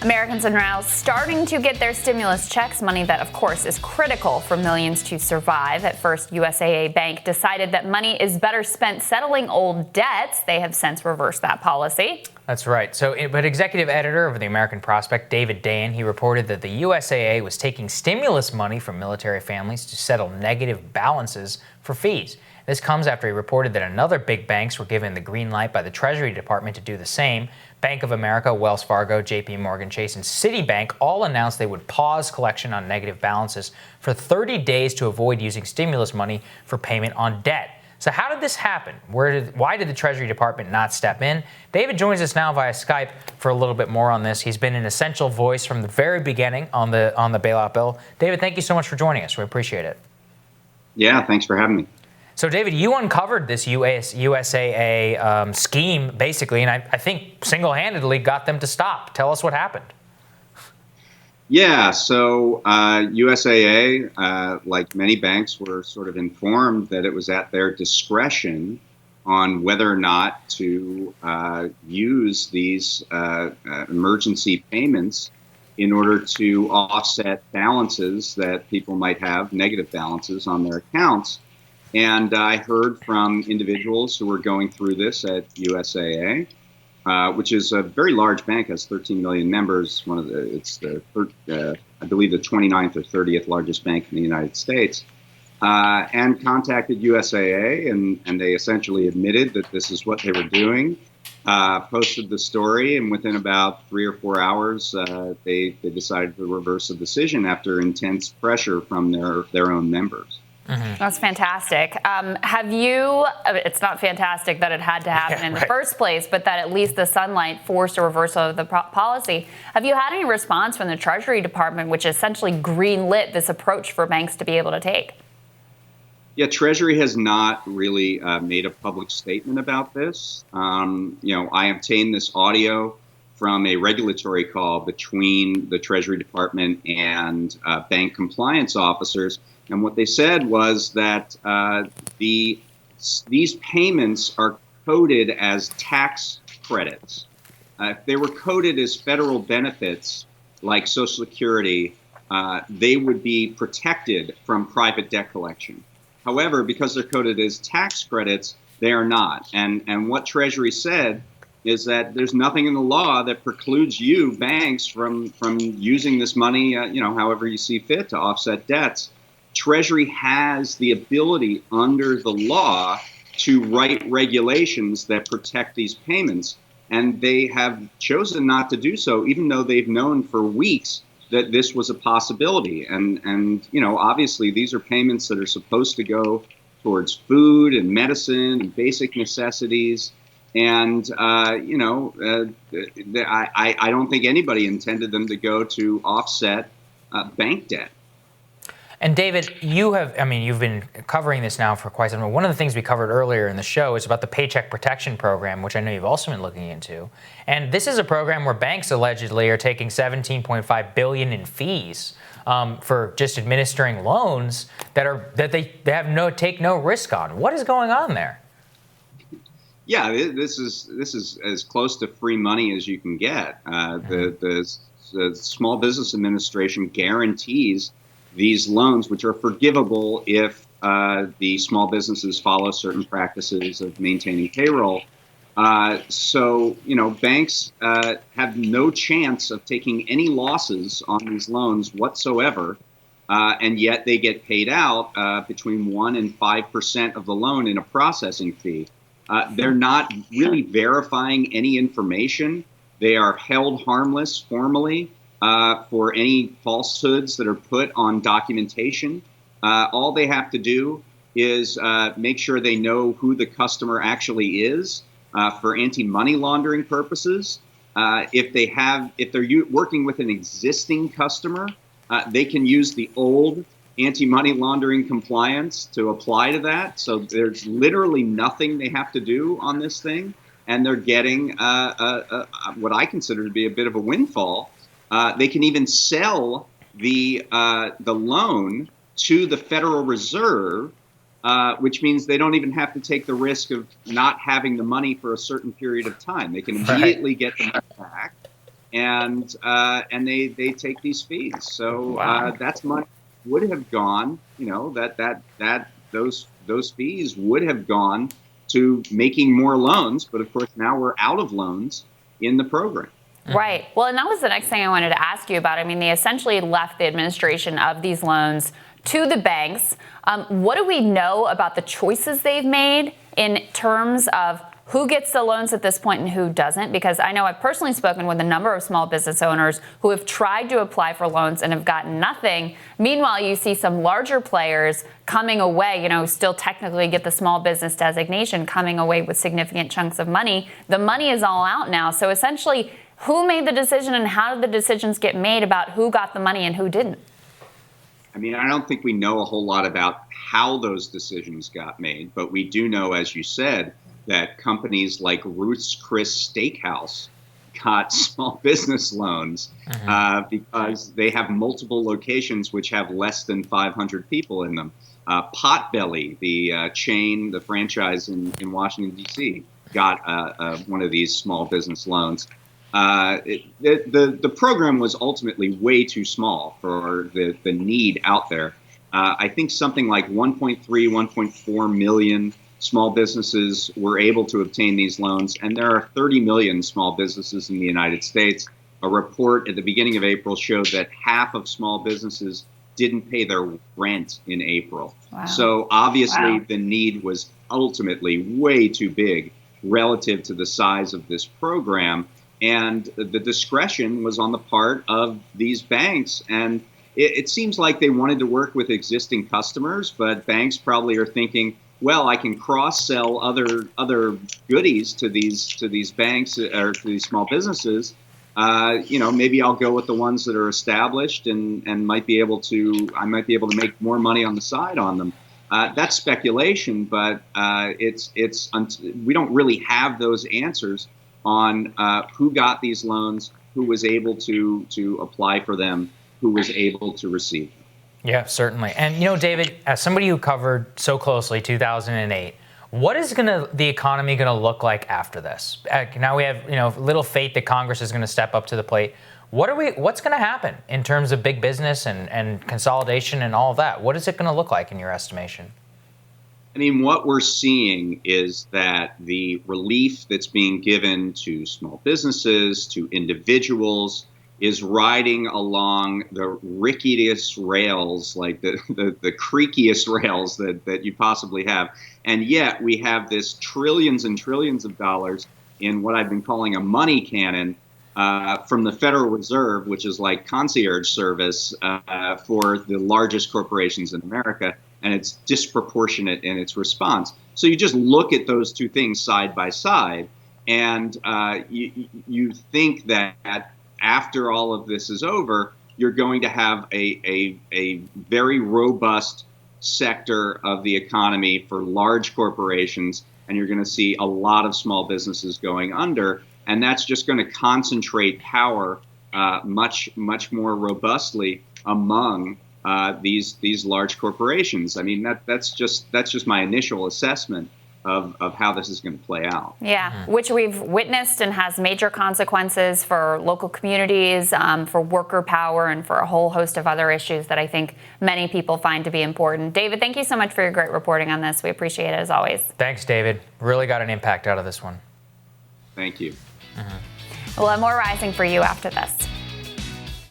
Americans are now starting to get their stimulus checks, money that, of course, is critical for millions to survive. At first, USAA Bank decided that money is better spent settling old debts. They have since reversed that policy. That's right. But executive editor of the American Prospect, David Dayen, he reported that the USAA was taking stimulus money from military families to settle negative balances for fees. This comes after he reported that another big banks were given the green light by the Treasury Department to do the same. Bank of America, Wells Fargo, JP Morgan Chase, and Citibank all announced they would pause collection on negative balances for 30 days to avoid using stimulus money for payment on debt. So how did this happen? Why did the Treasury Department not step in? David joins us now via Skype for a little bit more on this. He's been an essential voice from the very beginning on the bailout bill. David, thank you so much for joining us. We appreciate it. Yeah, thanks for having me. So, David, you uncovered this USAA scheme, basically, and I think single-handedly got them to stop. Tell us what happened. Yeah, so USAA, like many banks, were sort of informed that it was at their discretion on whether or not to use these emergency payments in order to offset balances that people might have, negative balances on their accounts. And I heard from individuals who were going through this at USAA, which is a very large bank, has 13 million members. I believe the 29th or 30th largest bank in the United States, and contacted USAA, and they essentially admitted that this is what they were doing. Posted the story, and within about 3 or 4 hours, they decided to reverse the decision after intense pressure from their own members. Mm-hmm. That's fantastic. It's not fantastic that it had to happen in the first place, but that at least the sunlight forced a reversal of the policy. Have you had any response from the Treasury Department, which essentially greenlit this approach for banks to be able to take? Yeah, Treasury has not really made a public statement about this. I obtained this audio from a regulatory call between the Treasury Department and bank compliance officers. And what they said was that these payments are coded as tax credits. If they were coded as federal benefits, like Social Security, they would be protected from private debt collection. However, because they're coded as tax credits, they are not. And what Treasury said is that there's nothing in the law that precludes you, banks, from using this money, however you see fit to offset debts. Treasury has the ability under the law to write regulations that protect these payments, and they have chosen not to do so, even though they've known for weeks that this was a possibility. And obviously these are payments that are supposed to go towards food and medicine and basic necessities. And I don't think anybody intended them to go to offset bank debt. And David, you've been covering this now for quite some time. One of the things we covered earlier in the show is about the Paycheck Protection program, which I know you've also been looking into. And this is a program where banks allegedly are taking $17.5 billion in fees for just administering loans that they have take no risk on. What is going on there? Yeah, this is as close to free money as you can get. The Small Business Administration guarantees these loans, which are forgivable if the small businesses follow certain practices of maintaining payroll. So banks have no chance of taking any losses on these loans whatsoever, and yet they get paid out between 1% and 5% of the loan in a processing fee. They're not really verifying any information. They are held harmless formally for any falsehoods that are put on documentation. All they have to do is make sure they know who the customer actually is for anti-money laundering purposes. If they're working with an existing customer, they can use the old anti-money laundering compliance to apply to that. So there's literally nothing they have to do on this thing, and they're getting what I consider to be a bit of a windfall. They can even sell the loan to the Federal Reserve, which means they don't even have to take the risk of not having the money for a certain period of time. They can immediately get the money back. and they take these fees. So Wow. that's money would have gone, those fees would have gone to making more loans. But of course, now we're out of loans in the program. Right. Well, and that was the next thing I wanted to ask you about. I mean, they essentially left the administration of these loans to the banks. What do we know about the choices they've made in terms of who gets the loans at this point and who doesn't? Because I know I've personally spoken with a number of small business owners who have tried to apply for loans and have gotten nothing. Meanwhile, you see some larger players coming away, still technically get the small business designation, coming away with significant chunks of money. The money is all out now. So essentially, who made the decision and how did the decisions get made about who got the money and who didn't? I mean, I don't think we know a whole lot about how those decisions got made, but we do know, as you said, that companies like Ruth's Chris Steakhouse got small business loans because they have multiple locations which have less than 500 people in them. Potbelly, the chain, the franchise in Washington, D.C., got one of these small business loans. The program was ultimately way too small for the need out there. I think something like 1.3, 1.4 million small businesses were able to obtain these loans, and there are 30 million small businesses in the United States. A report at the beginning of April showed that half of small businesses didn't pay their rent in April. Wow. So obviously the need was ultimately way too big relative to the size of this program. And the discretion was on the part of these banks. And it seems like they wanted to work with existing customers, but banks probably are thinking, well, I can cross-sell other goodies to these banks or to these small businesses. Maybe I'll go with the ones that are established and I might be able to make more money on the side on them. That's speculation, but we don't really have those answers on who got these loans, who was able to apply for them, who was able to receive them. Yeah, certainly. And, David, as somebody who covered so closely 2008, what is the economy going to look like after this? Now we have, little faith that Congress is going to step up to the plate. What's going to happen in terms of big business and consolidation and all of that? What is it going to look like in your estimation? I mean, what we're seeing is that the relief that's being given to small businesses, to individuals, is riding along the rickiest rails, like the creakiest rails that you possibly have. And yet we have this trillions and trillions of dollars in what I've been calling a money cannon from the Federal Reserve, which is like concierge service for the largest corporations in America. And it's disproportionate in its response. So you just look at those two things side by side, and you think that after all of this is over, you're going to have a very robust sector of the economy for large corporations, and you're going to see a lot of small businesses going under, and that's just going to concentrate power much more robustly among these large corporations. I mean, that's just my initial assessment of how this is going to play out. Yeah, which we've witnessed and has major consequences for local communities, for worker power, and for a whole host of other issues that I think many people find to be important. David, thank you so much for your great reporting on this. We appreciate it as always. Thanks, David. Really got an impact out of this one. Thank you. We'll have more Rising for you after this.